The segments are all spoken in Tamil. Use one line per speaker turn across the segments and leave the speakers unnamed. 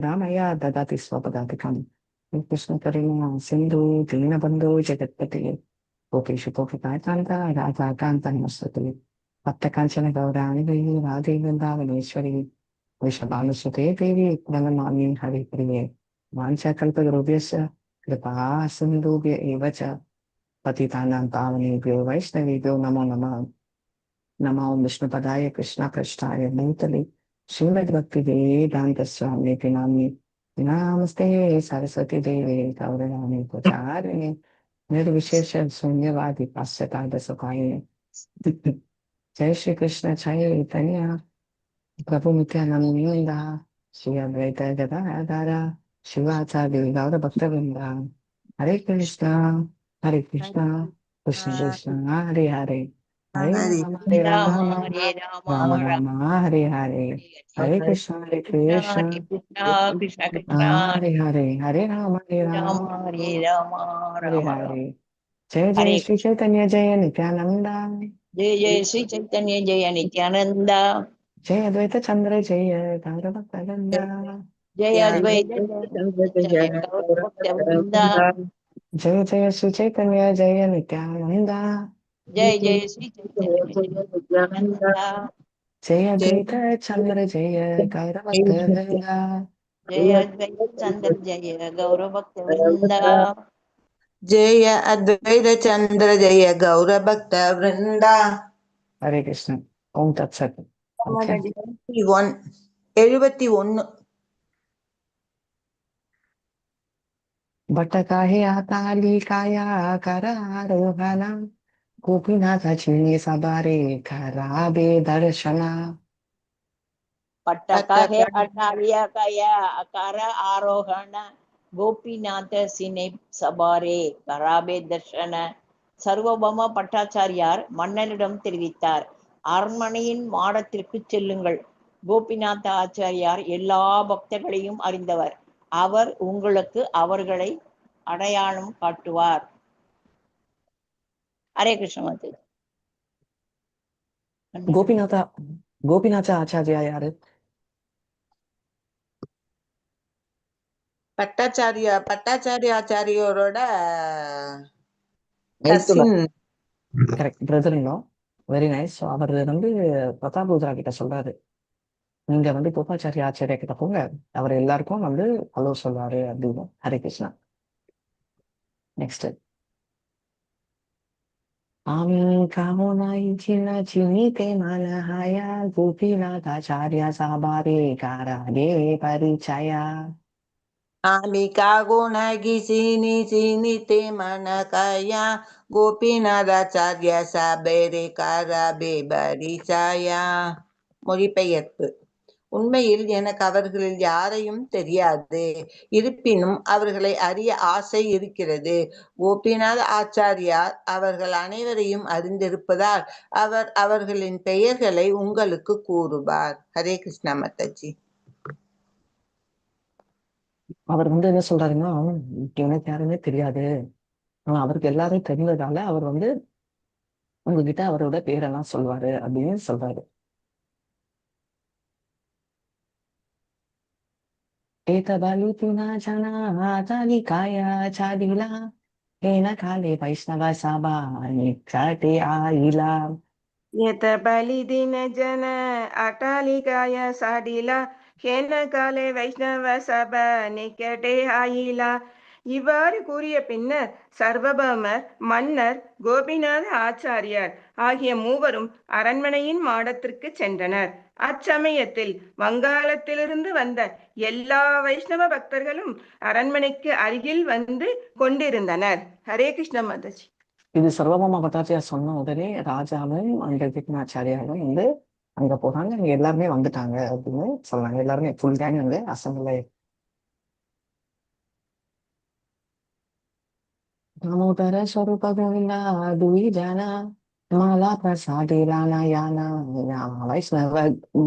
रामया ददाति स्वपदातिकम् कृष्णकरुणा सिन्धु दीनबन्धो जगत्पते गोपेषु गोपिकान्ता राधाकान्त नमस्तुते भक्तकाञ्चन गौराङ्गी राधे वृन्दावनेश्वरी वृषभानुसुते देवी प्रणमामि हरिप्रिये वाञ्छाकल्पतरुभ्यश्च कृपा सिन्धुभ्य एव च पतितानां पावनेभ्यो वैष्णवेभ्यो नमो नमः। नमो विष्णुपदाय कृष्णपृष्ठाय भूतले श्रीमद्भक्तिवेदान्तस्वामिति नाम्नि नमस्ते सरस्वती देवे गौरवाणी प्रचारिणे निर्विशेष शून्यवादी पाश्चात्य जय श्री कृष्ण चैतन्य प्रभु नित्यानंद श्री अद्वैत गदाधर शिवाचार्य गौर भक्तवृंद हरे कृष्ण कृष्ण कृष्ण हरे हरे हरे
हरे
राम
राम हरे राम
राम
राम
राम हरे हरे हरे कृष्ण
हरे कृष्ण कृष्ण कृष्ण
हरे हरे हरे राम
हरे राम
हरे
राम राम
हरे जय जय
हरे
श्री चैतन्य जय नित्यानंद
जय जय श्री चैतन्य जय नित्यानंद
जय अद्वैत चंद्र जय गौर भक्तवृंद
जय अद्वैत जय गौर भक्त वृंद
जय जय श्री चैतन्य जय नित्यानंद
जय जय श्री चैतन्य जय नित्यानंद
जय अद्वैत चंद्र जय गौर भक्तवृंद
जय अद्वैत चंद्र जय गौर भक्त वृंद
जय अद्वैत चंद्र जय गौर भक्त वृंदा।
हरे कृष्ण ओम तत्सत। ओके
71
बटकाहे आताली काया करारोहणा गोपीनाथाची सबारे खराबे दर्शना
पटका है अटालिया कया अकार आरोहण கோபிநாத சினை சபாரே கராபே தர்ஷன சர்வபௌம பட்டாச்சாரியார் மன்னனிடம் தெரிவித்தார். அரண்மனையின் மாடத்திற்கு செல்லுங்கள். கோபிநாத ஆச்சாரியார் எல்லா பக்தர்களையும் அறிந்தவர். அவர் உங்களுக்கு அவர்களை அடையாளம் காட்டுவார். ஹரே கிருஷ்ண மாதே.
கோபிநாத ஆச்சாரியா யாரு?
பட்டாச்சாரியோரோட
கரெக்ட் பிரதர் வெரி நைஸ். அவர் பிரதாப் ருத்ரா கிட்ட சொல்றாரு, நீங்க கோபாச்சாரிய ஆச்சாரியா கிட்ட போங்க, அவர் எல்லாருக்கும் ஹலோ சொல்றாரு அப்படின்னு. ஹரே கிருஷ்ணா. நெக்ஸ்ட் आम्ही कामोनाईची चिनीते मनहाया गोपीनाथाचार्य साबारे कारागे परिचया
आम्ही कागोनागी सीनी ते मनकया கோபிநாதாச்சாரிய சாபேரே காராபே பரிசாயா. மொழிபெயர்ப்பு. உண்மையில் எனக்கு அவர்களில் யாரையும் தெரியாது, இருப்பினும் அவர்களை அறிய ஆசை இருக்கிறது. கோபிநாத ஆச்சாரியார் அவர்கள் அனைவரையும் அறிந்திருப்பதால் அவர் அவர்களின் பெயர்களை உங்களுக்கு கூறுவார். ஹரே கிருஷ்ணா மாதாஜி.
அவர் என்ன சொல்றாருன்னா, எனக்கு யாருமே தெரியாது, ஆனா அவருக்கு எல்லாரும் தெரிஞ்சதால அவர் உங்ககிட்ட அவரோட பேரெல்லாம் சொல்வாரு அப்படின்னு சொல்றாரு. ஏதபலிதுனா ஜனாதாலிகாயா சாதிலா ஏன காலே வைஷ்ணவ சபா நிக்ஷாதே ஆயிலா
यत बलिदिन जन अटालिकाय साडिला हेन काले வைஷ்ணவ சப நிக்கட்டே ஆயிலா. இவ்வாறு கூறிய பின்னர் சர்வபௌமர், மன்னர், கோபிநாத ஆச்சாரியார் ஆகிய மூவரும் அரண்மனையின் மாடத்திற்கு சென்றனர். அச்சமயத்தில் வங்காளத்திலிருந்து வந்த எல்லா வைஷ்ணவ பக்தர்களும் அரண்மனைக்கு அருகில் கொண்டிருந்தனர். ஹரே கிருஷ்ண மாதாஜி.
இது சர்வபௌம பட்டாச்சாரியார் சொன்ன உடனே ராஜாவும் அந்த விக்னாச்சாரியாரும் அங்க போறாங்க. அங்க எல்லாருமே வந்துட்டாங்க அப்படின்னு சொல்றாங்க. எல்லாருமே ஃபுல் கேங் அசம்பிள் தாமோதர ஸ்வரூப கோவிந்தா துவி ஜானா மாலா பிரசாதி ரானா யானா வைஷ்ணவ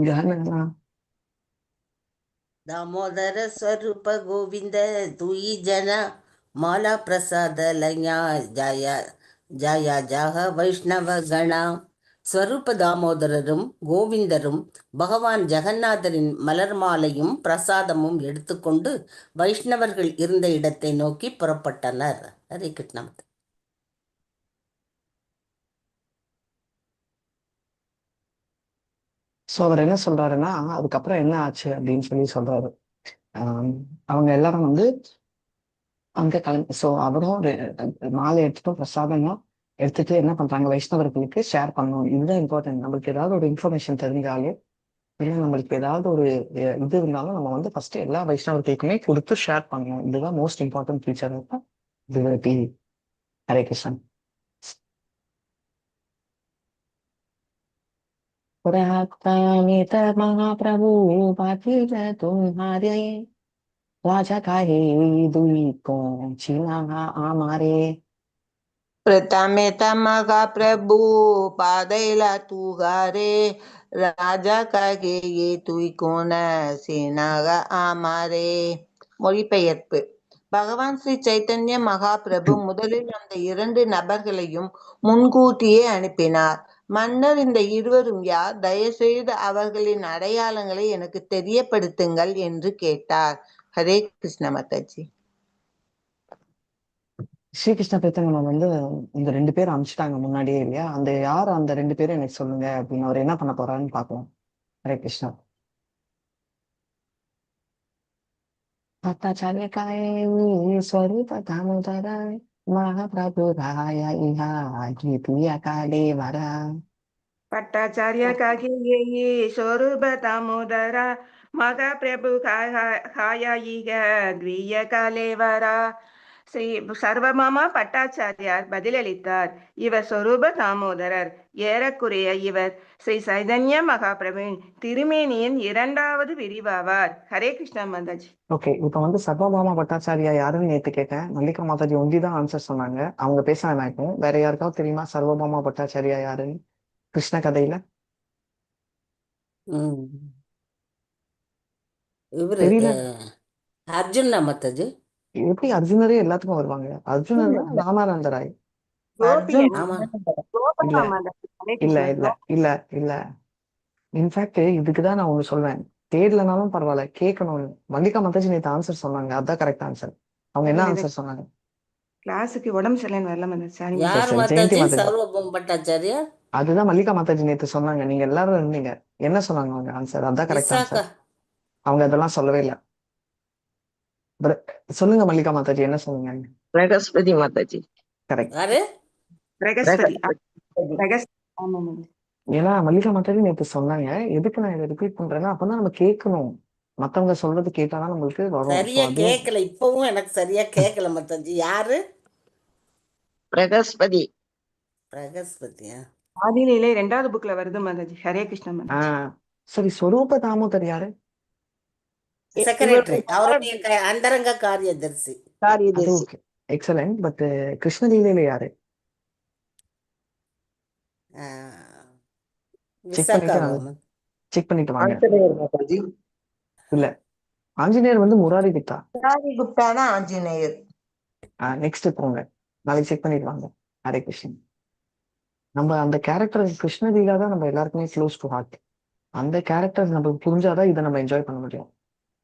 கணனா.
दामोदर स्वरूप गोविंद दुई जना माला प्रसाद लया जया जया जह वैष्णव गणा. ஸ்வரூப தாமோதரரும் கோவிந்தரும் பகவான் ஜெகநாதரின் மலர் மாலையும் பிரசாதமும் எடுத்துக்கொண்டு வைஷ்ணவர்கள் இருந்த இடத்தை நோக்கி புறப்பட்டனர். ஹரே கிருஷ்ணா.
சோ அவர் என்ன சொல்றாருன்னா, அதுக்கப்புறம் என்ன ஆச்சு அப்படின்னு சொல்றாரு. அவங்க எல்லாரும் வந்து அங்க கிளம்பி, சோ அவரும் மாலை எடுத்துட்டும் பிரசாதமும் எடுத்துட்டு என்ன பண்றாங்க, வைஷ்ணவர்களுக்கு ஷேர் பண்ணணும். இதுதான் இம்பார்ட்டன்ட். நம்மளுக்கு ஏதாவது ஒரு இன்ஃபர்மேஷன் தெரிஞ்சாலே, இல்லை நம்மளுக்கு ஏதாவது ஒரு இது இருந்தாலும் நம்ம வந்து ஃபர்ஸ்ட் எல்லா வைஷ்ணவர்களுக்குமே கொடுத்து ஷேர் பண்ணணும். இதுதான் most important feature of devotee. Hare Krishnan. Mahaprabhu Patil तुम्हारे राजा काहे दुई को छिना आमारे.
प्रथमे तमगा प्रभु पादैला तुगारे राजा कागे ये तुई कोण सीनाக ஆமாரே. மொழிபெயர்ப்பு. பகவான் ஸ்ரீ சைத்தன்ய மகாபிரபு முதலில் அந்த 2 நபர்களையும் முன்கூட்டியே அனுப்பினார். மன்னர், இந்த இருவரும் யார்? தயவுசெய்து அவர்களின் அடையாளங்களை எனக்கு தெரியப்படுத்துங்கள் என்று கேட்டார். ஹரே கிருஷ்ண மாதாஜி.
ஸ்ரீகிருஷ்ண பிரத்தனம் வந்து இந்த 2 பேர் அனுப்பிச்சிட்டாங்க முன்னாடியே இல்லையா? அந்த யார் அந்த 2 பேரும் எனக்கு சொல்லுங்க அப்படின்னு அவர் என்ன பண்ண போறாருன்னு பார்க்கலாம். ஹரே கிருஷ்ணா. பட்டாச்சாரிய காய ஸ்வரூப தாமோதர மகாபிரபு ராய இஹா கீர்த்திய காலே வரா.
பட்டாச்சாரிய காகியே ஸ்வரூப தாமோதரா மகாபிரபு காயாயிக த்விய கலேவரா. ஸ்ரீ சர்வமாமா பட்டாச்சாரியார் பதிலளித்தார். இவர் ஸ்வரூப தாமோதரர். ஏறக்குறைய இவர் ஸ்ரீ சைதன்ய மகாபிரபுவின் திருமேனியின் 2வது விரிவாவார். ஹரே கிருஷ்ணா மாதாஜி.
ஓகே, இப்ப வந்து சர்வபாமா பட்டாச்சாரியா யாருன்னு நேத்து கேட்டேன். மல்லிகா மாதாஜி ஒண்டிதான் ஆன்சர் சொன்னாங்க. அவங்க பேச வேணாக்கும். வேற யாருக்காவது தெரியுமா சர்வபாமா பட்டாச்சாரியா யாருன்னு கிருஷ்ண கதையில?
இவரு
தெரியல.
அர்ஜுன் மாதாஜி.
எப்படி அர்ஜுனரே எல்லாத்துக்கும் வருவாங்க? அர்ஜுனர் தான் ராமானந்த ராய்.
அர்ஜுன்
ஆமா.
இல்ல இல்ல இல்ல இல்ல இல்ல. இன்ஃபேக்ட் இதுக்குதான் நான் ஒண்ணு சொல்வேன். தேடலனாலும் பரவாயில்ல, கேட்கணும்னு. மல்லிகா மாதாஜி நேத்து ஆன்சர் சொன்னாங்க. அதான் கரெக்ட் ஆன்சர். அவங்க என்ன ஆன்சர் சொன்னாங்க?
கிளாஸுக்கு உடம்பு சரியில்லைன்னு வரல மாதாஜி.
யார்
சரி,
மாதாஜி?
ஜெயந்தி மாதாஜி.
சர்வபௌம பட்டாச்சாரியா.
அதுதான் மல்லிகா மாதாஜி நேத்து சொன்னாங்க. நீங்க எல்லாரும் இருந்தீங்க. என்ன சொன்னாங்க அவங்க ஆன்சர்? அதான் கரெக்ட்
விசாகா.
ஆன்சர். அவங்க அதெல்லாம் சொல்லவே இல்லை. சொல்லுங்க மல்லிகா மாதாஜி, என்ன சொல்லுங்க?
பிரகஸ்பதி மாதாஜி.
கரெக்ட்.
யாரு?
பிரகஸ்பதி. ஆமா மாதாஜி.
ஏன்னா மல்லிகா மாதாஜி நேத்து சொன்னாங்க. எதுக்கு நான் இதை ரிப்பீட் பண்றேன்னா, அப்பதான் நம்ம கேட்கணும். மத்தவங்க சொல்றது கேட்டாதான் நம்மளுக்கு வரும்.
சரியா கேட்கல. இப்பவும் எனக்கு சரியா கேட்கல மாதாஜி. யாரு?
பிரகஸ்பதி.
பிரகஸ்பதியா?
ஆதிநிலை 2வது புக்ல வருது மாதாஜி. ஹரே கிருஷ்ணா மாதாஜி.
சரி, ஸ்வரூப தாமோதர் யாரு?
செக்ரட்டரி. அவருடைய அந்தரங்க காரியதர்சி.
எக்ஸலன்ட். பட் கிருஷ்ணலீலையில யாரு? செக் பண்ணிட்டு வாங்க. இல்ல, ஆஞ்சநேயர் வந்து முராரி குப்தா.
முராரி குப்தா தான் ஆஞ்சநேயர்.
நெக்ஸ்ட் போங்க, நாளைக்கு செக் பண்ணிட்டு வாங்க. ஹரே கிருஷ்ணன். நம்ம அந்த கேரக்டர் கிருஷ்ணலீலா தான் நம்ம எல்லாருக்குமே க்ளோஸ் டு ஹார்ட். அந்த கேரக்டர் நம்ம புரிஞ்சாதான் இதை நம்ம என்ஜாய் பண்ண முடியும்.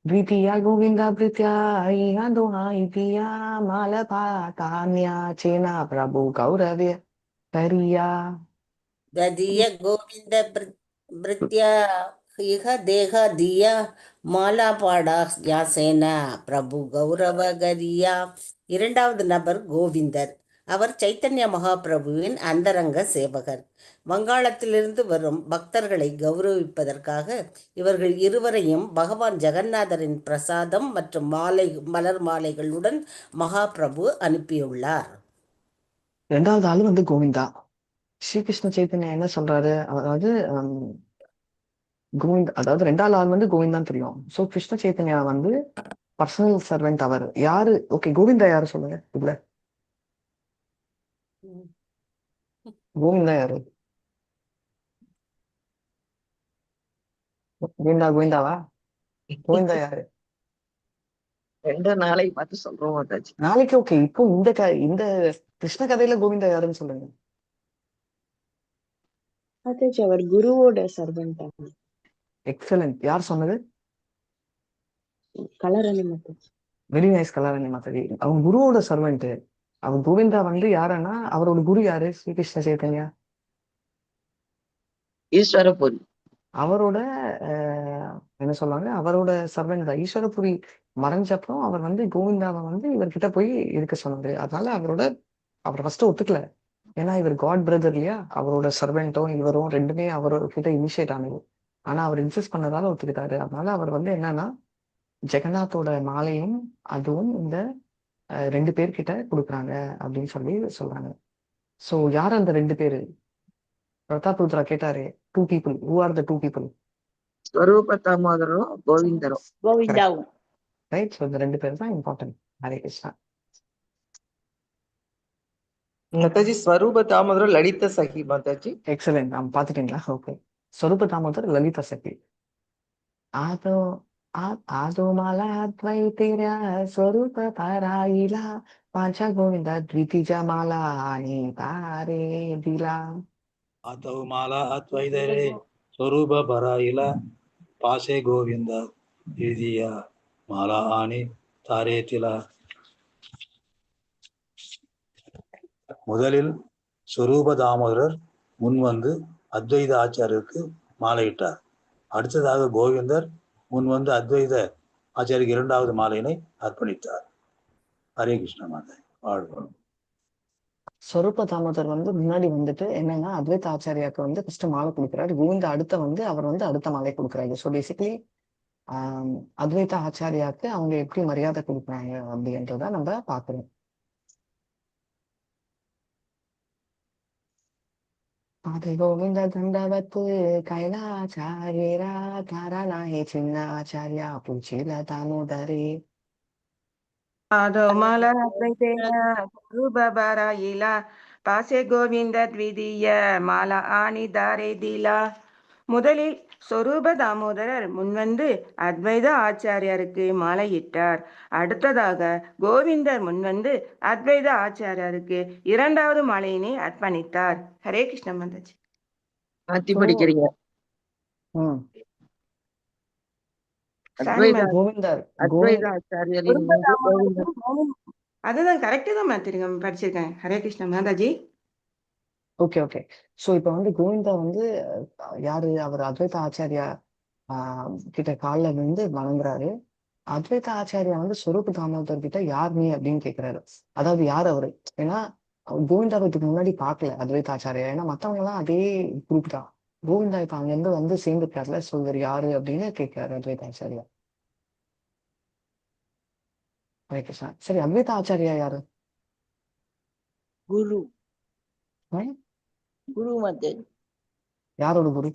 Vidya Govinda Britya Dohai Piya Malapa Kanya Chena Prabhu Gauravya Pariya.
ததிய Govind பிரித்யா இஹ தேக தியா மாலா பாடா யாசேனா பிரபு கௌரவகரியா. 2வது நபர் கோவிந்தர். அவர் சைத்தன்ய மகாபிரபுவின் அந்தரங்க சேவகர். வங்காளத்திலிருந்து வரும் பக்தர்களை கௌரவிப்பதற்காக இவர்கள் இருவரையும் பகவான் ஜெகநாதரின் பிரசாதம் மற்றும் மலர் மாலைகளுடன் மகாபிரபு அனுப்பியுள்ளார்.
2வது ஆளு வந்து கோவிந்தா. ஸ்ரீகிருஷ்ண சைத்தன்யா என்ன சொல்றாரு? அதாவது கோவிந்த், அதாவது 2வது ஆள் வந்து கோவிந்தான் தெரியும். சோ கிருஷ்ண சைத்தன்யா வந்து பர்சனல் சர்வெண்ட். அவர் யாரு? ஓகே, கோவிந்தா யாரு சொல்லுங்க. இல்ல, கோவிந்தா யாரு? கோவிந்தாவா? கோவிந்தா யாரு?
2 நாளைக்கு பார்த்து சொல்றோம் மாதாஜி.
நாளைக்கு. ஓகே, இப்போ இந்த கிருஷ்ண கதையில கோவிந்தா யாருன்னு சொல்லுங்க.
மாதாஜி அவர் குருவோட சர்வெண்ட்.
எக்ஸலண்ட். யார் சொன்னது?
கலரணி மாதாஜி.
Very nice Kalarani Mataji. அவங்க குருவோட சர்வெண்ட். அவர் கோவிந்தா வந்து யாருன்னா அவரோட குரு யாரு? ஸ்ரீகிருஷ்ண சைத்தன்யா.
ஈஸ்வரபுரி.
அவரோட என்ன சொல்லுவாங்க, அவரோட சர்வெண்ட் தான். ஈஸ்வரபுரி மறைஞ்சப்பறம் அவர் வந்து கோவிந்தாவை வந்து இவர்கிட்ட போய் இருக்க சொன்னாரு. அதனால அவர் ஃபர்ஸ்ட் ஒத்துக்கல. ஏன்னா இவர் காட் பிரதர் இல்லையா? அவரோட சர்வெண்ட்டும் இவரும் ரெண்டுமே அவர்கிட்ட இனிஷியேட் ஆனது. ஆனா அவர் இன்சிஸ்ட் பண்ணதால ஒத்துக்கிட்டாரு. அதனால அவர் வந்து என்னன்னா ஜெகநாத்தோட மாலையும் அதுவும் இந்த 2 பேர்கிட்ட கொடுக்குறாங்க அப்படின்னு சொல்லி சொல்றாங்க. ஸோ யார் அந்த 2 பேரு? பிரதாப் ருத்ரா கேட்டாரு. 2 people. Who are the 2 people?
Swarup தாமோதரும் கோவிந்தரும். கோவிந்தாவும்.
Right. So இந்த 2 பேர் தான் இம்பார்ட்டன்ட். ஹரே கிருஷ்ணா.
माताजी स्वरूप दामोदर ललित सखी माताजी.
எக்ஸலென்ட். பார்த்துட்டீங்களா? ஓகே. ஸ்வரூப தாமோதர் லலிதா சக்தி. आदो आदो माला द्वैतेर्या स्वरूप पराईला पांचा गोविंदा द्वितीजा माला आणि तारे दिला.
आदो माला द्वैतेरे स्वरूप पराईला पासे गोविंद द्वितीया माला आणि तारे दिला. முதலில் ஸ்வரூப தாமோதரர் முன் வந்து அத்வைத ஆச்சாரியருக்கு மாலையிட்டார். அடுத்ததாக கோவிந்தர் முன் வந்து அத்வைத ஆச்சாரியருக்கு 2வது மாலையினை அர்ப்பணித்தார். ஹரே கிருஷ்ண மாதா வாழ்வோம்.
ஸ்வரூப தாமோதர் வந்து முன்னாடி வந்துட்டு என்னன்னா அத்வைத ஆச்சாரியாக்கு வந்து ஃபர்ஸ்ட் மாலை கொடுக்குறாரு. கோவிந்த அடுத்த வந்து அவர் வந்து அடுத்த மாலை கொடுக்குறாரு. ஸோ பேசிக்கலி அத்வைத ஆச்சாரியாக்கு அவங்க எப்படி மரியாதை கொடுக்குறாங்க அப்படின்றத நம்ம பார்க்குறோம். पादे गोविंद दंडवत कैलाचार्येरा तारा नाही चिन्ह आचार्य पुचिल दामोदरे.
आदो माला द्वैतेया पासे गोविंद द्वितीय माला आनी दारे दिला. முதலில் சொரூப தாமோதரர் முன்வந்து அத்வைத ஆச்சாரியாருக்கு மாலையிட்டார். அடுத்ததாக கோவிந்தர் முன்வந்து அத்வைத ஆச்சாரியாருக்கு 2வது மாலையினை அர்ப்பணித்தார். ஹரே கிருஷ்ண மாதாஜி.
மாத்தி படிக்கிறீங்க.
அதுதான் கரெக்டா தான் மாத்திருக்கேன், படிச்சிருக்கேன். Hare Krishna Mataji.
Okay okay. So இப்போ வந்து கோவிந்தா வந்து யாரு? அவர் அத்வைத ஆச்சாரியா கிட்ட காலில் விழுந்து வணங்குறாரு. அத்வைத ஆச்சாரியா வந்து ஸ்வரூப தாமோதர் கிட்ட யார் நீ அப்படின்னு கேட்கிறாரு. அதாவது யார் அவரு? ஏன்னா கோவிந்தாவை இதுக்கு முன்னாடி பார்க்கல அத்வைத ஆச்சாரியா. ஏன்னா மற்றவங்க எல்லாம் அதே குரூப் தான். கோவிந்தா இப்ப அங்கிருந்து வந்து சேர்ந்துருக்காருல, ஸோ இவர் யாரு அப்படின்னு கேட்கிறாரு அத்வைத ஆச்சாரியா. ஹரே கிருஷ்ணா. சரி, அத்வைத ஆச்சாரியா யாரு?
குரு. குரு மாதாஜி.
யாரோட குரு?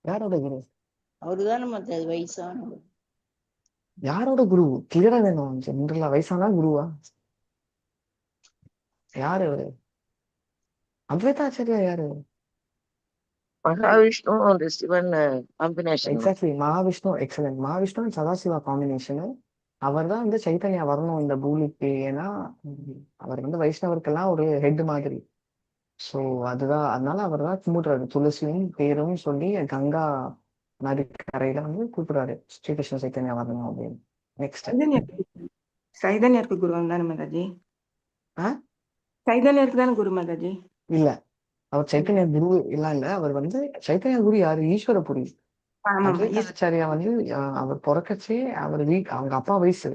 யாரோட குரு?
அவருதானே மாதாஜி வயசானவர்.
யாரோட குரு? கிளியரா வேணும். ஜென்ரலா வயசானா குருவா? யாரு அவரு? அத்வைத ஆச்சாரியா யாரு?
Mahavishnu Sivan combination.
Exactly, Mahavishnu. Excellent. Mahavishnu and Sadashiva combination. அவர் தான் வந்து சைத்தன்யா வரணும் இந்த பூமிக்கு. ஏன்னா அவர் வந்து வைஷ்ணவருக்கெல்லாம் ஒரு ஹெட் மாதிரி. ஸோ அதுதான், அதனால அவர் தான் கும்பிடுறாரு. துளசியும் பேரும் சொல்லி கங்கா நதிக்கரையில வந்து கூப்பிடுறாரு ஸ்ரீகிருஷ்ண சைத்தன்யா வரணும் அப்படின்னு. நெக்ஸ்ட்
சைதன்யருக்கு குரு தானே மாதாஜி? சைதன்யருக்கு தானே குரு மாதாஜி?
இல்ல, அவர் சைத்தன்யா குரு எல்லாம் இல்ல. அவர் வந்து சைத்தன்யா குரு யாரு? ஈஸ்வரபுரி. அத்வைத ஆச்சாரியா வந்து அவர் பிறக்கச்சே அவர் அவங்க அப்பா வயசு.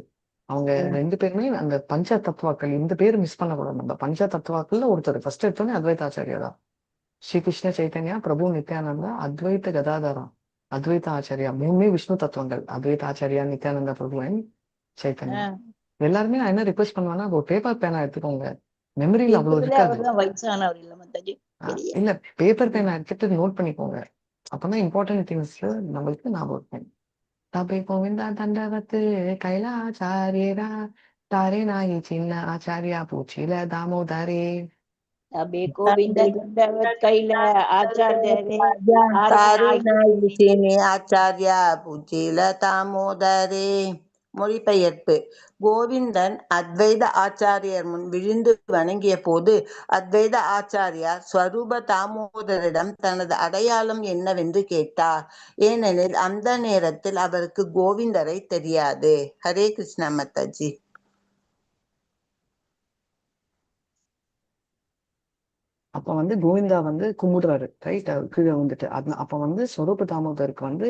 அவங்க 2 பேருமே அந்த பஞ்ச தத்துவாக்கள், இந்த பேர் மிஸ் பண்ணக்கூடாது. நம்ம பஞ்ச தத்துவாக்கள்ல ஒருத்தர் ஃபர்ஸ்ட் எடுத்தோன்னே அத்வைத ஆச்சாரியா தான். ஸ்ரீகிருஷ்ண சைத்தன்யா, பிரபு நித்யானந்தா, அத்வைத கதாதாரா, அத்வைத ஆச்சாரியா. 3 விஷ்ணு தத்துவங்கள். அத்வைத ஆச்சாரியா, நித்யானந்த பிரபு அண்ட் சைத்தன்யா. எல்லாருமே நான் என்ன ரிக்வெஸ்ட் பண்ணுவேன்னா, ஒரு பேப்பர் பேனா எடுத்துக்கோங்க. மெமரியில அவ்வளவு இருக்காது. இல்ல, பேப்பர் பேனா எடுத்துட்டு நோட் பண்ணிக்கோங்க. அப்பதான் இம்பார்ட்டன்ட் திங்ஸ் நம்மளுக்கு ஞாபகம் இருக்கும். தபே கோவிந்தா தண்டவத்து கைலாச்சாரியரா தாரே நாயி சின்ன ஆச்சாரியா பூச்சில தாமோதரே.
தபே கோவிந்த தண்டவத் கைல ஆச்சாரியரே
तारे नाई आचार्य पूजिल दामोदरे. மொழிபெயர்ப்பு. கோவிந்தன் அத்வைத ஆச்சாரியர் முன் விழுந்து வணங்கிய போது அத்வைத ஆச்சாரியார் ஸ்வரூப தாமோதரிடம் தனது அடையாளம் என்னவென்று கேட்டார். ஏனெனில் அந்த நேரத்தில் அவருக்கு கோவிந்தரை தெரியாது. ஹரே கிருஷ்ணா மாதாஜி.
அப்ப வந்து கோவிந்தா வந்து கும்பிடுறாரு, ரைட்? கீழே வந்துட்டு அப்ப வந்து ஸ்வரூப தாமோதருக்கு வந்து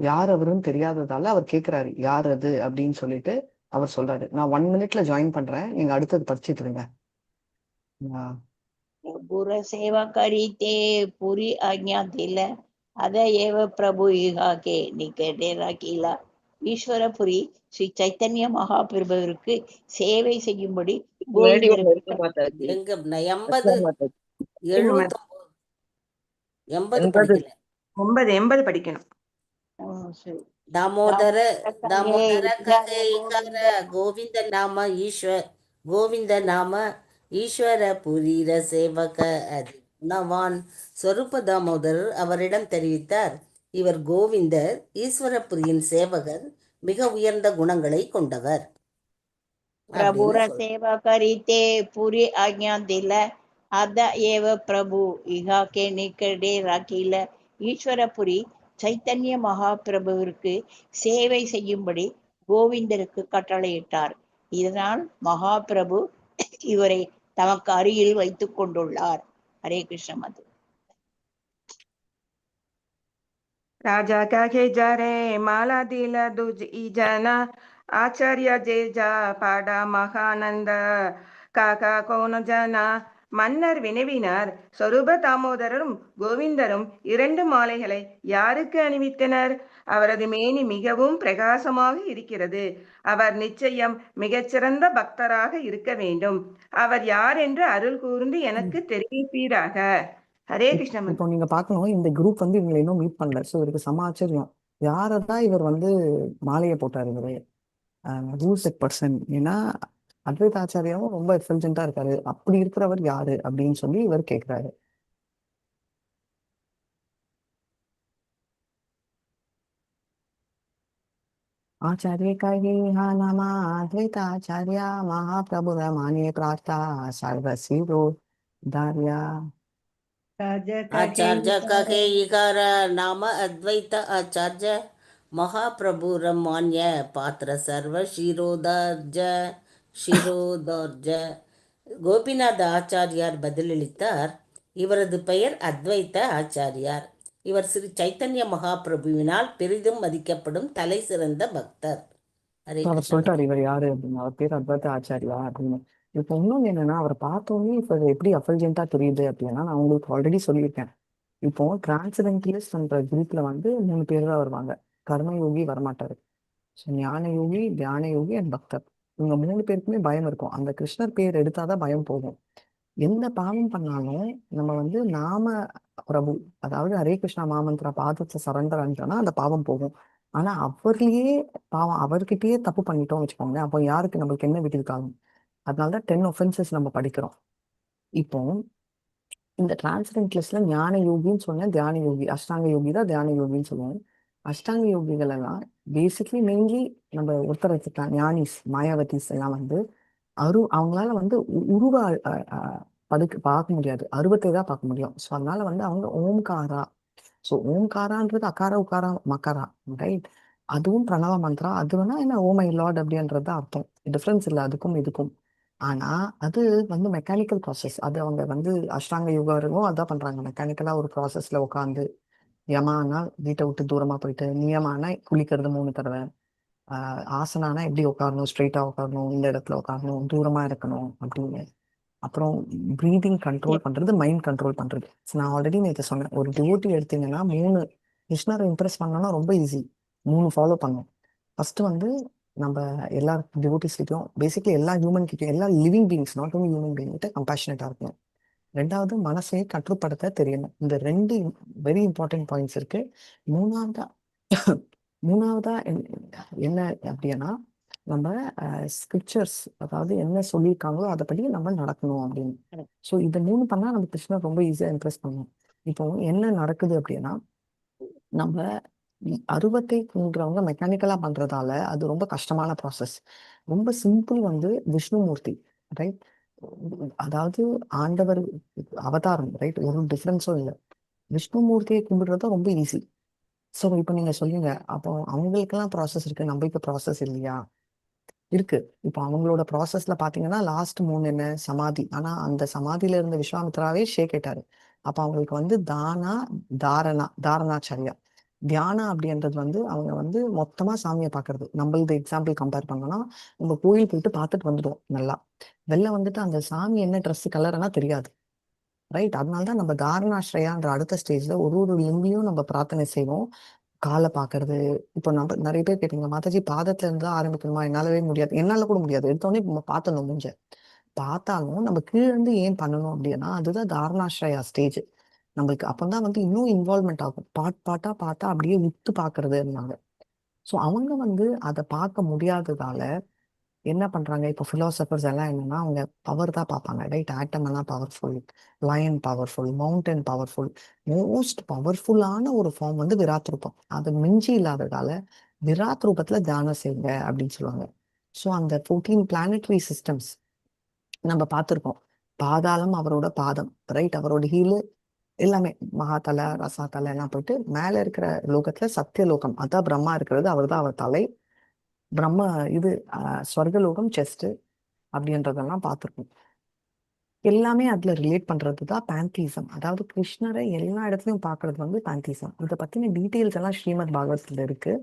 யார் அவருன்னு தெரியாததால அவர் கேட்கிறாரு, யார் அது அப்படின்னு சொல்லிட்டு அவர் சொல்றாரு. நான் 1 minute ஜாயின் பண்றேன், நீங்க அடுத்தது படிச்சுட்டு இருங்க.
प्रभुर सेवा करी ते पूरी आज्ञा दिला अतएव प्रभु इहा के निकटे रखीला ஈஸ்வரபுரி ஸ்ரீ சைத்தன்ய மகாபிரபுவிற்கு சேவை செய்யும்படி
முன்னாடி ஒண்ணு
கோவிந்தருக்கு
இருக்கு மாதாஜி.
எங்க 80
அஸ்லாம் மாதாஜி.
79 80
80
படிக்கல.
80 படிக்கணும்.
சரி.
दामोदर दामोदर कहे
दामोदर
इकर गोविंद नाम ஈஸ்வர புரீர சேவக குணவான். சொரூப தாமோதரர் அவரிடம் தெரிவித்தார், இவர் கோவிந்தர், ஈஸ்வரபுரியின் சேவகர், மிக உயர்ந்த குணங்களை கொண்டவர்.
प्रभुर सेवा करी ते पूरी आज्ञा दिला अतएव प्रभु इहा के निकटे रखीला ஈஸ்வரபுரி சைத்தன்ய மகாபிரபுவிற்கு சேவை செய்யும்படி கோவிந்தருக்கு கட்டளையிட்டார். இதனால் மகாபிரபு இவரை தமக்கு அருகில் வைத்துக் கொண்டுள்ளார். ஹரே கிருஷ்ண மது.
राजा कहे जा रे माला दिला दुज जना आचार्य जे जा पाडा மகானந்த காக்கா கோன ஜனா. மன்னர் வினவினார், சொரூப தாமோதரரும் கோவிந்தரும் 2 மாலைகளை யாருக்கு அணிவித்தனர்? அவரது மேனி மிகவும் பிரகாசமாக இருக்கிறது. அவர் நிச்சயம் மிகச்சிறந்த பக்தராக இருக்க வேண்டும். அவர் யார் என்று அருள் கூர்ந்து எனக்கு தெரிவிப்பீராக. ஹரே கிருஷ்ண.
இப்போ நீங்க பார்க்கணும், இந்த குரூப் வந்து இவங்களை இன்னும் மீட் பண்ணல. ஸோ இவருக்கு செம ஆச்சரியம், யாரதான் இவர் வந்து மாலையை போட்டார் இவரு, ஹூஸ் தட் பர்சன்? ஏன்னா அத்வைத ஆச்சாரியாவும் ரொம்ப எஃபல்ஜென்ட்டா இருக்காரு, அப்படி இருக்கிறவர் யாரு அப்படின்னு சொல்லி இவர் கேட்கிறாரு. आचार्य कहे हा नामा अद्वैत आचार्य महाप्रभु माने प्रार्था सर्वसिरो धार्या.
आचार्य कहे इकर नाम अद्वैत आचार्य महाप्रभु रमान्य पात्र सर्व ஷிரோதர்ஜ. கோபிநாத ஆச்சாரியார் பதிலளித்தார், இவரது பெயர் அத்வைத்த ஆச்சாரியார். இவர் ஸ்ரீ சைத்தன்ய மகாபிரபுவினால் பெரிதும் மதிக்கப்படும் தலை சிறந்த பக்தர்.
அவர் சொல்லிட்டாரு இவர் யாரு அப்படின்னு, அவர் பேர் அத்வைத ஆச்சாரியா அப்படின்னு. இப்போ இன்னொன்று என்னன்னா, அவரை பார்த்தோன்னே இப்போ எப்படி அஃபல்ஜென்ட்டா தெரியுது அப்படின்னா, நான் உங்களுக்கு ஆல்ரெடி சொல்லியிருக்கேன். இப்போ டிரான்ஸெண்டென்டலிஸ்ட் என்ற குரூப்ல வந்து 3 பேர் தான் வருவாங்க. கர்மயோகி வரமாட்டாரு. ஸோ ஞான யோகி, தியான யோகி அண்ட் பக்தர், இவங்க 3 பேருக்குமே பயம் இருக்கும். அந்த கிருஷ்ணர் பேர் எடுத்தாதான் பயம் போகும். எந்த பாவம் பண்ணாலும் நம்ம வந்து நாம பிரபு, அதாவது ஹரே கிருஷ்ணா மாமந்திரா பாதத்தை சரண்டர் ஆனிட்டோம்னா அந்த பாவம் போகும். ஆனா அவர்லயே பாவம், அவர்கிட்டயே தப்பு பண்ணிட்டோம் வச்சுக்கோங்களேன், அப்போ யாருக்கு நம்மளுக்கு என்ன விட்டிருக்காங்க? அதனாலதான் 10 ஒஃபென்சஸ் நம்ம படிக்கிறோம். இப்போ இந்த டிரான்ஸெண்டென்டலிஸ்ட்ல ஞான யோகின்னு சொன்னேன், தியான யோகி, அஷ்டாங்க யோகி தான் தியான யோகின்னு சொல்லுவோம். அஷ்டாங்க யோகிகள் எல்லாம் பேசிக்லி மெயின்லி நம்ம ஒருத்தர் வச்சுக்கலாம், ஞானிஸ் மாயாவதிஸ் எல்லாம் வந்து அவங்களால வந்து உருவ பார்க்க முடியாது, அருவத்தை தான் பார்க்க முடியும். ஸோ அதனால வந்து அவங்க ஓம்காரா. ஸோ ஓம்காரான்றது அகாரா உக்காரா மக்காரா, ரைட்? அதுவும் பிரணவ மந்திரா. அது வேணா என்ன ஓ மை லார்ட் அப்படின்றது தான் அர்த்தம், டிஃப்ரென்ஸ் இல்லை அதுக்கும் இதுக்கும். ஆனா அது வந்து மெக்கானிக்கல் ப்ராசஸ். அது அவங்க வந்து அஷ்டாங்க யோகாவும் அதான் பண்றாங்க, மெக்கானிக்கலா ஒரு ப்ராசஸ்ல உட்காந்து. யமானா வீட்டை விட்டு தூரமா போயிட்டு, நியமானா குளிக்கிறது 3 தடவை, ஆசனானா எப்படி உட்காரணும், ஸ்ட்ரெயிட்டா உட்காரணும், இந்த இடத்துல உட்காரணும், தூரமா இருக்கணும் அப்படின்னு. அப்புறம் ப்ரீதிங் கண்ட்ரோல் பண்றது, மைண்ட் கண்ட்ரோல் பண்றது. நான் ஆல்ரெடி நேற்று சொன்னேன், ஒரு டிவோட்டி எடுத்தீங்கன்னா 3 கிருஷ்ணரை இம்ப்ரெஸ் பண்ணோம்னா ரொம்ப ஈஸி. 3 ஃபாலோ பண்ணும். ஃபர்ஸ்ட் வந்து நம்ம எல்லா டிவோட்டிஸ்கிட்டையும், பேசிக்லி எல்லா ஹியூமன் கிட்டையும், எல்லா living beings, not only human being கிட்ட கம்பேஷனேட்டா இருக்கணும். 2வது மனசையை கட்டுப்படுத்த தெரியணும். இந்த 2 வெரி இம்பார்ட்டன்ட் பாயிண்ட்ஸ் இருக்கு. மூணாவதா என்ன அப்படின்னா, நம்ம ஸ்கிரிப்சர்ஸ், அதாவது என்ன சொல்லியிருக்காங்களோ அதைப்படி நம்ம நடக்கணும் அப்படின்னு. ஸோ இதை 3 பண்ணா நம்ம கிருஷ்ணர் ரொம்ப ஈஸியா இம்ப்ரெஸ் பண்ணுவோம். இப்போ என்ன நடக்குது அப்படின்னா, நம்ம அருவத்தை குன்றவங்க மெக்கானிக்கலா பண்றதால அது ரொம்ப கஷ்டமான ப்ராசஸ். ரொம்ப சிம்பிள் வந்து விஷ்ணுமூர்த்தி, ரைட்? அதாவது ஆண்டவர் அவதாரம், ரைட்? ஒரு டிஃபரன்ஸும் இல்லை. விஷ்ணுமூர்த்தியை கும்பிடுறது ரொம்ப ஈஸி. ஸோ இப்போ நீங்க சொல்லுங்க, அப்போ அவங்களுக்கெல்லாம் ப்ராசஸ் இருக்கு, நம்மளுக்கு ப்ராசஸ் இல்லையா? இருக்கு. இப்போ அவங்களோட ப்ராசஸ்ல பாத்தீங்கன்னா லாஸ்ட் 3 என்ன சமாதி. ஆனா அந்த சமாதியில இருந்த விஸ்வாமித்ராவே ஷேக் ஆயிட்டாரு. அப்ப அவங்களுக்கு வந்து தாரணாச்சாரியா. தியானம் அப்படின்றது வந்து அவங்க வந்து மொத்தமா சாமியை பாக்குறது. நம்மளது எக்ஸாம்பிள் கம்பேர் பண்ணோம்னா நம்ம கோயில் போயிட்டு பார்த்துட்டு வந்துடுவோம் நல்லா. வெளில வந்துட்டு அந்த சாமி என்ன ட்ரெஸ் கலர்னா தெரியாது, ரைட்? அதனாலதான் நம்ம தாரணாஸ்ரயான்ற அடுத்த ஸ்டேஜ்ல ஒரு லிம்பியும் நம்ம பிரார்த்தனை செய்வோம். காலை பாக்குறது. இப்போ நம்ம நிறைய பேர் கேட்டீங்க, மாதாஜி பாதத்துல இருந்து தான் ஆரம்பிக்கணுமா? என்னாலவே முடியாது. என்னால கூட முடியாது. எடுத்தோடனே நம்ம பார்த்தணும் முடிஞ்ச பார்த்தாலும் நம்ம கீழ இருந்து ஏன் பண்ணணும் அப்படின்னா அதுதான் தாரணாஸ்ரயா ஸ்டேஜ். நம்மளுக்கு அப்பதான் வந்து இன்னும் இன்வால்மெண்ட் ஆகும். பாட்டா பார்த்தா அப்படியே உத்து பாக்குறது இருந்தாங்க. ஸோ அவங்க வந்து அதை பார்க்க முடியாததால என்ன பண்றாங்க, இப்போ பிலாசபர்ஸ் எல்லாம் என்னன்னா அவங்க பவர் தான் பார்ப்பாங்க, ரைட்? ஆட்டம் எல்லாம் powerful, lion powerful, mountain powerful. Most பவர்ஃபுல்லான ஒரு ஃபார்ம் வந்து விராட் ரூபம். அது மிஞ்சி இல்லாததால விராட் ரூபத்துல தியானம் செய்யுங்க அப்படின்னு சொல்லுவாங்க. ஸோ அந்த 14 பிளானட்டரி சிஸ்டம்ஸ் நம்ம பார்த்துருக்கோம். பாதாளம் அவரோட பாதம், ரைட்? அவரோட ஹீலு எல்லாமே மகாதலை ரசாதலை எல்லாம் போயிட்டு மேல இருக்கிற லோகத்துல சத்தியலோகம், அதான் பிரம்மா இருக்கிறது, அவர் தான் அவர் தலை. பிரம்ம இது ஸ்வர்கலோகம் செஸ்ட் அப்படின்றதெல்லாம் பார்த்துருக்கோம். எல்லாமே அதுல ரிலேட் பண்றது தான் பேந்தீசம். அதாவது கிருஷ்ணரை எல்லா இடத்துலயும் பார்க்கறது வந்து பேந்தீசம். இதை பத்தின டீட்டெயில்ஸ் எல்லாம் ஸ்ரீமத் பாகவதத்துல இருக்கு.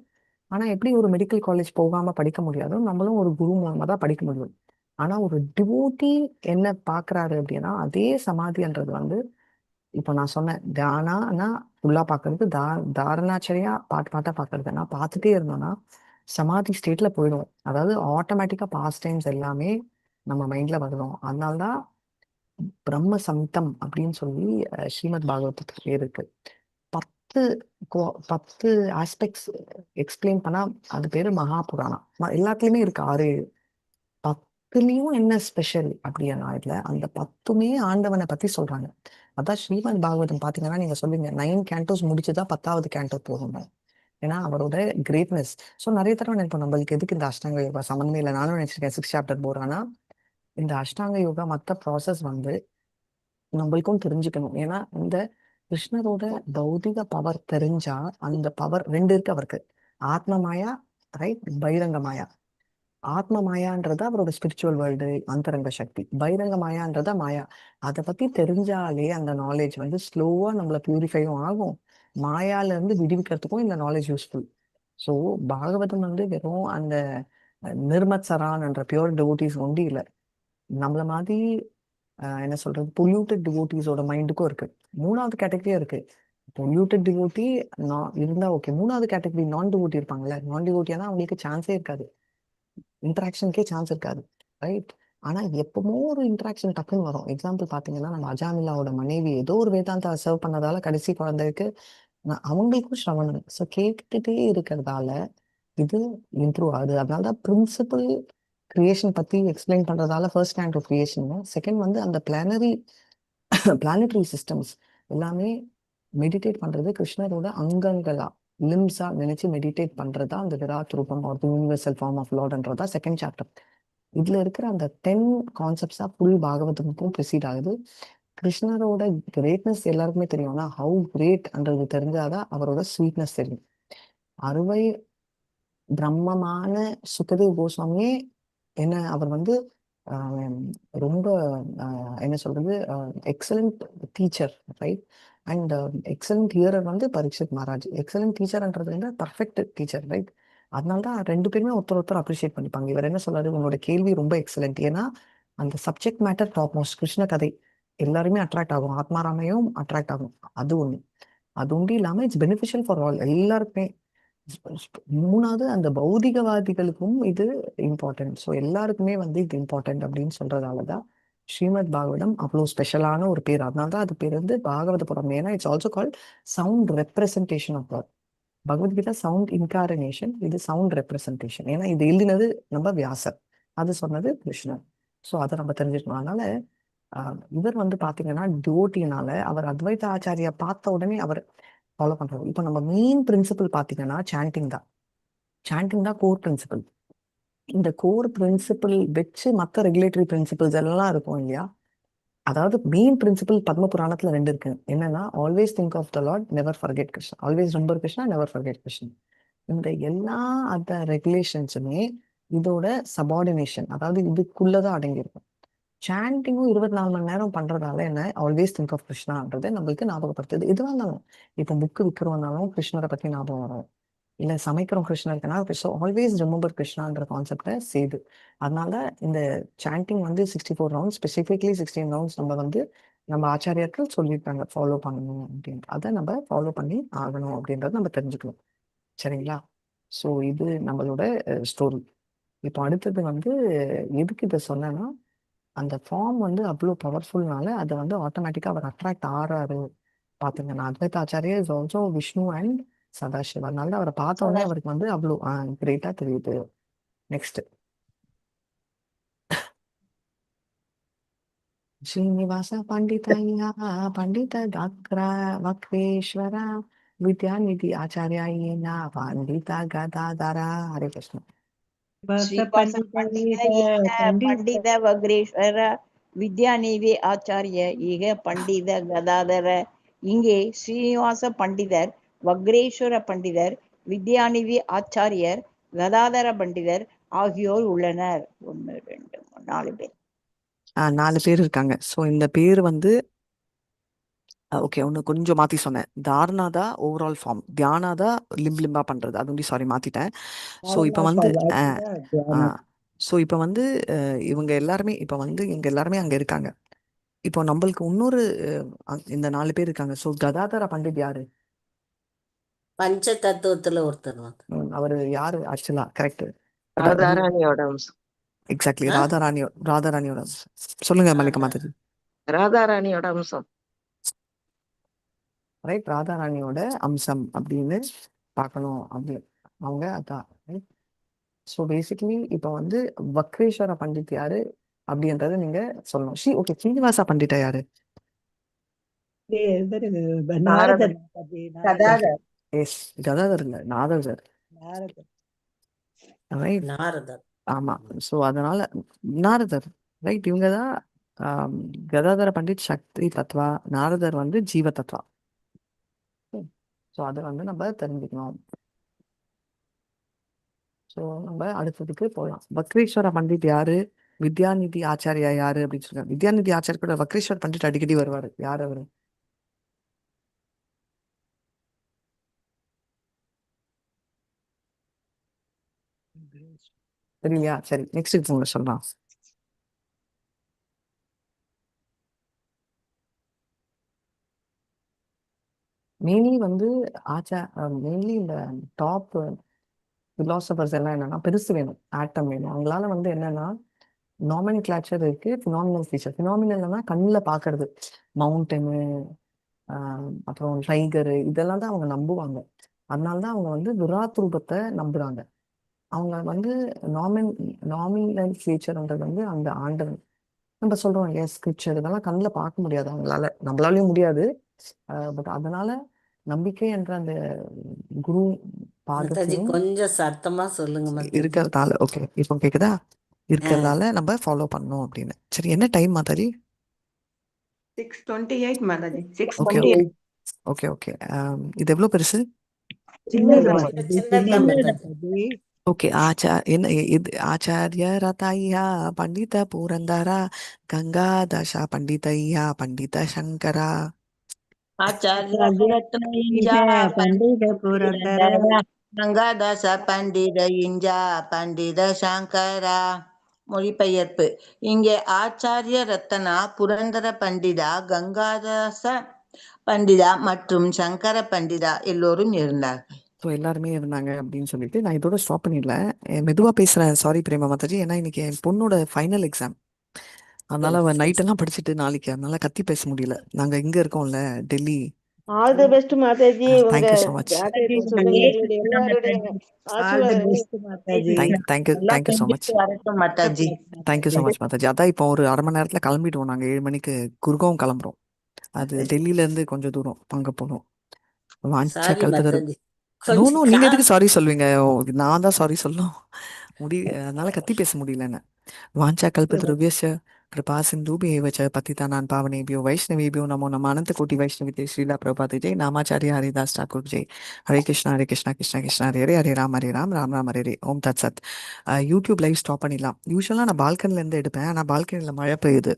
ஆனா எப்படி ஒரு மெடிக்கல் காலேஜ் போகாம படிக்க முடியாதோ நம்மளும் ஒரு குரு மூலமா தான் படிக்க முடியும். ஆனா ஒரு டிவோட்டி என்ன பாக்குறாரு அப்படின்னா அதே சமாதின்றது வந்து இப்போ நான் சொன்னேன் தியானானா ஃபுல்லா பாக்குறது, தாரணாச்சரியா பாட்டா பாக்குறது. நான் பார்த்துட்டே இருந்தோம்னா சமாதி ஸ்டேட்ல போயிடும். அதாவது ஆட்டோமேட்டிக்கா பாஸ்ட் டைம்ஸ் எல்லாமே நம்ம மைண்ட்ல வந்துடும். அதனால்தான் பிரம்ம சமித்தம் அப்படின்னு சொல்லி ஸ்ரீமத் பாகவதத்துக்கு பேர் இருக்கு. 10 10 ஆஸ்பெக்ட்ஸ் எக்ஸ்பிளைன் பண்ணா அது பேரு மகா புராணம். எல்லாத்துலயுமே இருக்கு 6 7. 10லயும் என்ன ஸ்பெஷல் அப்படின்னா இதுல அந்த 10மே ஆண்டவனை பத்தி சொல்றாங்க. அதான் ஸ்ரீமத் பாகவதம் பாத்தீங்கன்னா நீங்க சொல்லுங்க 9 கேண்டோஸ் முடிச்சுதான் 10வது கேண்டோ போகணும். ஏன்னா அவரோட கிரேட்னஸ். ஸோ நிறைய தடவை நினைப்போம் நம்மளுக்கு எதுக்கு இந்த அஷ்டாங்க யோகா சம்மந்தமே இல்லை. நானும் நினைச்சிருக்கேன் 6 சாப்டர் போறானா இந்த அஷ்டாங்க யோகா மற்ற ப்ராசஸ் வந்து நம்மளுக்கும் தெரிஞ்சுக்கணும். ஏன்னா இந்த கிருஷ்ணரோட பௌதிக பவர் தெரிஞ்சா அந்த பவர் 2 இருக்கு அவருக்கு. ஆத்ம மாயா, ரைட்? பைரங்க மாயா. ஆத்ம மாயான்றது அவரோட ஸ்பிரிச்சுவல் வேர்ல்டு அந்தரங்க சக்தி. பைரங்க மாயான்றத மாயா. அதை பத்தி தெரிஞ்சாலே அந்த நாலேஜ் வந்து ஸ்லோவா நம்மள பியூரிஃபையும் ஆகும். மாயால இருந்து விடுவிக்கிறதுக்கும் இந்த நாலேஜ் யூஸ்ஃபுல். ஸோ பாகவதம் வந்து வெறும் அந்த நிர்மத்சரான் என்ற பியூர் டிவோட்டிஸ் ஒண்டி இல்லை. நம்மள மாதிரி என்ன சொல்றது பொல்யூட்டட் டிவோட்டிஸோட மைண்டுக்கும் இருக்கு. 3வது கேட்டகரியும் இருக்கு. பொல்யூட்டட் டிவோட்டி இருந்தா ஓகே. 3வது கேட்டகரி நான் டிவோட்டி இருப்பாங்கல்ல. நான் டிவோட்டியானா அவங்களுக்கு சான்ஸே இருக்காது, இன்டராக்ஷனுக்கே சான்ஸ் இருக்காது, ரைட்? ஆனா எப்பவுமோ ஒரு இன்டராக்ஷன் டக்குன்னு வரும். எக்ஸாம்பிள் பாத்தீங்கன்னா நம்ம அஜாமிலாவோட மனைவி ஏதோ ஒரு வேதாந்தா சர்வ் பண்ணதால கடைசி குழந்தைக்கு அவங்களுக்கும் ஸ்ரவணம். ஸோ கேட்டுட்டே இருக்கிறதால இது இம்ப்ரூவ் ஆகுது. அதனாலதான் பிரின்சிபல் கிரியேஷன் பத்தி எக்ஸ்பிளைன் பண்றதால ஃபர்ஸ்ட் கேண்டோ கிரியேஷன். செகண்ட் வந்து அந்த பிளானட்டரி சிஸ்டம்ஸ் எல்லாமே மெடிடேட் பண்றது கிருஷ்ணரோட அங்கங்களா லிம்ஸா நினைச்சு மெடிடேட் பண்றதா அந்த விராட் ரூபம் ஆர் யூனிவர்சல் ஃபார்ம் ஆஃப் லார்ட்ன்றதா செகண்ட் சாப்டர். இதுல இருக்கிற அந்த 10 கான்செப்ட்ஸா ஃபுல் பாகவதமுக்கும் ப்ரிசீட் ஆகுது. கிருஷ்ணரோட கிரேட்னஸ் எல்லாருக்குமே தெரியும்னா ஹவு கிரேட்ன்றது தெரிஞ்சாதான் அவரோட ஸ்வீட்னஸ் தெரியும். அறுவை பிரம்மமான சுகதேவ் கோஸ்வாமியே என்ன அவர் வந்து ரொம்ப என்ன சொல்றது excellent teacher, right? And excellent hearer வந்து பரீட்சித் மகாராஜ். எக்ஸலண்ட் டீச்சர்ன்றது வந்து பர்ஃபெக்ட் டீச்சர், ரைட்? அதனாலதான் 2 பேருமே ஒருத்தர் அப்ரிஷியேட் பண்ணிப்பாங்க. இவர் என்ன சொல்றாரு, உங்களோட கேள்வி ரொம்ப எக்ஸலண்ட். ஏன்னா அந்த subject matter top most. Krishna கதை எல்லாருமே அட்ராக்ட் ஆகும், ஆத்மாராமையும் அட்ராக்ட் ஆகும். அது ஒண்ணு. அது ஒன்றும் இல்லாம இட்ஸ் பெனிஃபிஷியல் ஃபார் ஆல், எல்லாருக்குமே. 3வது அந்த பௌதிகவாதிகளுக்கும் இது இம்பார்ட்டன்ட். ஸோ எல்லாருக்குமே வந்து இது இம்பார்ட்டன்ட் அப்படின்னு சொல்றதாலதான் ஸ்ரீமத் பாகவதம் அவ்வளோ ஸ்பெஷலான ஒரு பேர். அதனாலதான் அது பேர் வந்து பாகவத புரம். ஏன்னா it's also called sound representation of God. Bhagavad Gita sound incarnation, இது சவுண்ட் ரெப்ரசன்டேஷன். ஏன்னா இது எழுதினது நம்ம வியாசர், அது சொன்னது கிருஷ்ணர். ஸோ அதை நம்ம தெரிஞ்சுக்கணும். அதனால இவர் வந்து பாத்தீங்கன்னா டிவோட்டினால அவர் அத்வைத ஆச்சாரியா பார்த்த உடனே அவர் ஃபாலோ பண்றது. இப்போ நம்ம மெயின் பிரின்சிபல் பார்த்தீங்கன்னா சாண்டிங் தான். சாண்டிங் தான் கோர் பிரின்சிபல். இந்த கோர் பிரின்சிபல் வச்சு மற்ற ரெகுலேட்டரி பிரின்சிபல்ஸ் எல்லாம் இருக்கும் இல்லையா? அதாவது மெயின் பிரின்சிபல் பத்ம புராணத்துல 2 இருக்கு. என்னன்னா, always think of the Lord, never forget Krishna. Always remember Krishna, never forget Krishna. இந்த எல்லா அந்த ரெகுலேஷன்ஸுமே இதோட சபார்டினேஷன், அதாவது இதுக்குள்ளதான் அடங்கியிருக்கும். சாண்டிங்கும் 24 மணி நேரம் பண்றதால என்ன, ஆல்வேஸ் திங்க் ஆஃப் கிருஷ்ணான்றது நம்மளுக்கு ஞாபகப்படுத்துது. எதுவாக இருந்தாலும், இப்போ புக்கு விற்கிறோம்னாலும் கிருஷ்ணரை பத்தி ஞாபகம் வரும், இல்லை சமைக்கிறோம் கிருஷ்ணருக்குன்னா ஆல்வேஸ் ரிமெம்பர் கிருஷ்ணான்ற கான்செப்டை செய்து. அதனால இந்த சாண்டிங் வந்து 64 ரவுண்ட்ஸ், ஸ்பெசிஃபிக்லி 16 ரவுண்ட்ஸ் நம்ம ஆச்சாரியர்கள் சொல்லியிருக்காங்க ஃபாலோ பண்ணணும் அப்படின்ட்டு. அதை நம்ம ஃபாலோ பண்ணி ஆகணும் அப்படின்றத நம்ம தெரிஞ்சுக்கணும். சரிங்களா? ஸோ இது நம்மளோட ஸ்டோரி. இப்போ அடுத்தது வந்து எதுக்கு இதை சொன்னேன்னா, அந்த ஃபார்ம் வந்து அவ்வளோ பவர்ஃபுல்னால அதை வந்து ஆட்டோமேட்டிக்காக அவர் அட்ராக்ட் ஆறாரு. பார்த்துங்க, அத்வைத Acharya is also Vishnu and Sadashiva. அதனால அவரை பார்த்த உடனே அவருக்கு வந்து அவ்வளோ கிரேட்டா தெரியுது. நெக்ஸ்ட், ஸ்ரீனிவாச பண்டிதய்யா பண்டித வக்ரேஸ்வர வித்யாநிதி ஆச்சாரியா பண்டித கதாதரா. ஹரே கிருஷ்ணா.
ஸ்ரீவாச பண்டித ஈக பண்டித வக்ரேஸ்வர வித்யாநிதி ஆச்சாரிய ஈக பண்டித கதாதர. இங்கே ஸ்ரீனிவாச பண்டிதர், வக்ரேஸ்வர பண்டிதர், வித்யாநிதி ஆச்சாரியர், கதாதர பண்டிதர் ஆகியோர் உள்ளனர். 1 2 3 4 பேர்.
4 பேர் இருக்காங்க. ஸோ இந்த பேர் வந்து ஓகே, ஒன்று கொஞ்சம் மாற்றி சொன்னேன். தாரணாதா ஓவரால் ஃபார்ம், தியானாதா லிம்பா பண்ணுறது. அது வந்து சாரி மாற்றிட்டேன். ஸோ இப்போ வந்து இவங்க எல்லாருமே இங்கே எல்லாருமே அங்கே இருக்காங்க. இப்போ நம்மளுக்கு இன்னொரு இந்த 4 பேர் இருக்காங்க. ஸோ கதாதர பண்டிட் யாரு?
பஞ்ச தத்துவத்துல ஒருத்தர்
அவர் யாரு ஆக்சுவலா? கரெக்ட்,
ராதாராணியோட அம்சம்.
எக்ஸாக்ட்லி. ராதாராணியோட சொல்லுங்க மல்லிகா மாதாஜி.
ராதாராணியோட அம்சம்.
ரைட், ராதாராணியோட அம்சம் அப்படின்னு பார்க்கணும். அப்படி அவங்க அதான். ரைட். ஸோ பேசிக்கலி இப்போ வந்து வக்ரேஸ்வர பண்டிட் யாரு அப்படின்றத நீங்க சொல்லணும். ஓகே, ஸ்ரீனிவாசா பண்டிதா யாரு?
நாரதர். கதாதர்.
எஸ், கதாதர் இல்ல, நாதர் சார். ரைட்,
நாரதர்.
ஆமா. ஸோ அதனால நாரதர், ரைட். இவங்க தான் கதாதர பண்டிட் சக்தி தத்வா, நாரதர் வந்து ஜீவ தத்வா. ஸோ அதை வந்து நம்ம தெரிஞ்சுக்கணும். ஸோ நம்ம அடுத்ததுக்கு போகலாம். வக்ரேஸ்வர பண்டிட் யாரு, வித்யாநிதி ஆச்சாரியா யாரு அப்படின்னு சொல்லுவாங்க. வித்யாநிதி ஆச்சாரிய கூட வக்ரேஸ்வர பண்டிட் அடிக்கடி வருவாரு. யார் அவரு? தெரியலையா? சரி, நெக்ஸ்ட் உங்களை சொல்லலாம். மெயின்லி வந்து மெயின்லி இந்த டாப் பிலாசபர்ஸ் எல்லாம் என்னன்னா, பெருசு வேணும், ஆட்டம் வேணும். அவங்களால வந்து என்னன்னா, நாமினல் கிளாச்சர் இருக்கு, ஃபினாமினல் ஃபீச்சர். ஃபினாமினல்னா கண்ணில் பார்க்கறது, மவுண்டனு, அப்புறம் டைகரு, இதெல்லாம் தான் அவங்க நம்புவாங்க. அதனால தான் அவங்க வந்து விராட் ரூபத்தை நம்புறாங்க. அவங்க வந்து நாமினல் ஃபீச்சர்ன்றது வந்து அந்த ஆண்டவன். நம்ம சொல்றோம் இல்லையா, ஸ்கிரிப்சர், இதெல்லாம் கண்ணில் பார்க்க முடியாது அவங்களால, நம்மளாலையும் முடியாது. பட் அதனால நம்பிக்கை என்ற அந்த குரு
மாதாஜி
பாதத்தையும்
கொஞ்சம் சத்தமா சொல்லுங்க மாதாஜி.
இருக்கிறதால, ஓகே இப்போ கேக்குதா, இருக்கிறதால நம்ம ஃபாலோ பண்ணணும் அப்படின்னு. சரி, என்ன time Mataji?
6:28 Mataji.
Okay
6:28.
Okay okay. இது எவ்வளோ பெருசு?
சின்னதா மாதாஜி.
ஓகே. ஆச்சாரிய ரதாய்யா பண்டித பூரந்தரா கங்காதசா பண்டிதையா பண்டித சங்கரா.
ஆச்சாரிய பண்டித புரந்தர கங்காதாச பண்டித இஞ்சா பண்டித சங்கரா. மொழிபெயர்ப்பு. இங்கே ஆச்சாரிய ரத்தனா, புரந்தர பண்டிதா, கங்காதாச பண்டிதா மற்றும் சங்கர பண்டிதா எல்லோரும் இருந்தார்கள்.
ஸோ எல்லாருமே இருந்தாங்க அப்படின்னு சொல்லிட்டு நான் இதோட ஸ்டாப் பண்ணிடலாம். மெதுவாக பேசுகிறேன், சாரி பிரேமா மாதாஜி. ஏன்னா இன்னைக்கு என் பொண்ணோட ஃபைனல் எக்ஸாம். அதனால அவள் நைட்டெல்லாம் படிச்சுட்டு நாளைக்கு, அதனால கத்தி பேச முடியல. நாங்கள் இங்கே இருக்கோம்ல, Delhi.
All the best Mataji. உங்க
தேங்க்யூ ஸோ மச்.
ஜாதகத்தை சொல்லுங்க, எங்களுடைய எல்லாருடைய ஆசீர்வாதம்.
Thank you so much.
வரட்டும் Mataji.
Thank you so much Mataji. அதான் இப்போ ஒரு அரை மணி நேரத்தில் கிளம்பிடுவோம். நாங்கள் 7 மணிக்கு குர்காவும் கிளம்புறோம். அது டெல்லியிலேருந்து கொஞ்சம் தூரம், அங்கே போகணும். வாஞ்ச
சாரி
கல்பத்தரு
மாதாஜி
நோ
கொஞ்சம்
நோ நீங்க எதுக்கு சாரி சொல்வீங்க? நான் தான் சாரி சொல்லணும். அதனால கத்தி பேச முடியலன்னு. வாஞ்சா கல்பத்ருவ்யஸ்ய கிருபா சிந்தூபேவ ச பतितानां पावनेभ्यो वैष्णवेभ्यो नमो नमः. अनंत कोटि वैष्णवी श्रीला प्रभुपाद जय. नामाचार्य हरिदास ठाकुर जय. हरे कृष्णा कृष्णा कृष्णा हरे हरे, हरे राम राम राम हरे हरे. ஓம் தத் சத். யூடியூப் லைவ் ஸ்டாப் பண்ணிடலாம். யூஸ்வலாக நான் பால்கனில இருந்து எடுப்பேன். ஆனால் பால்கனியில் மழை பெய்யுது,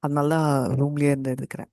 அதனால தான் ரூம்லேயே இருந்து எடுக்கிறேன்.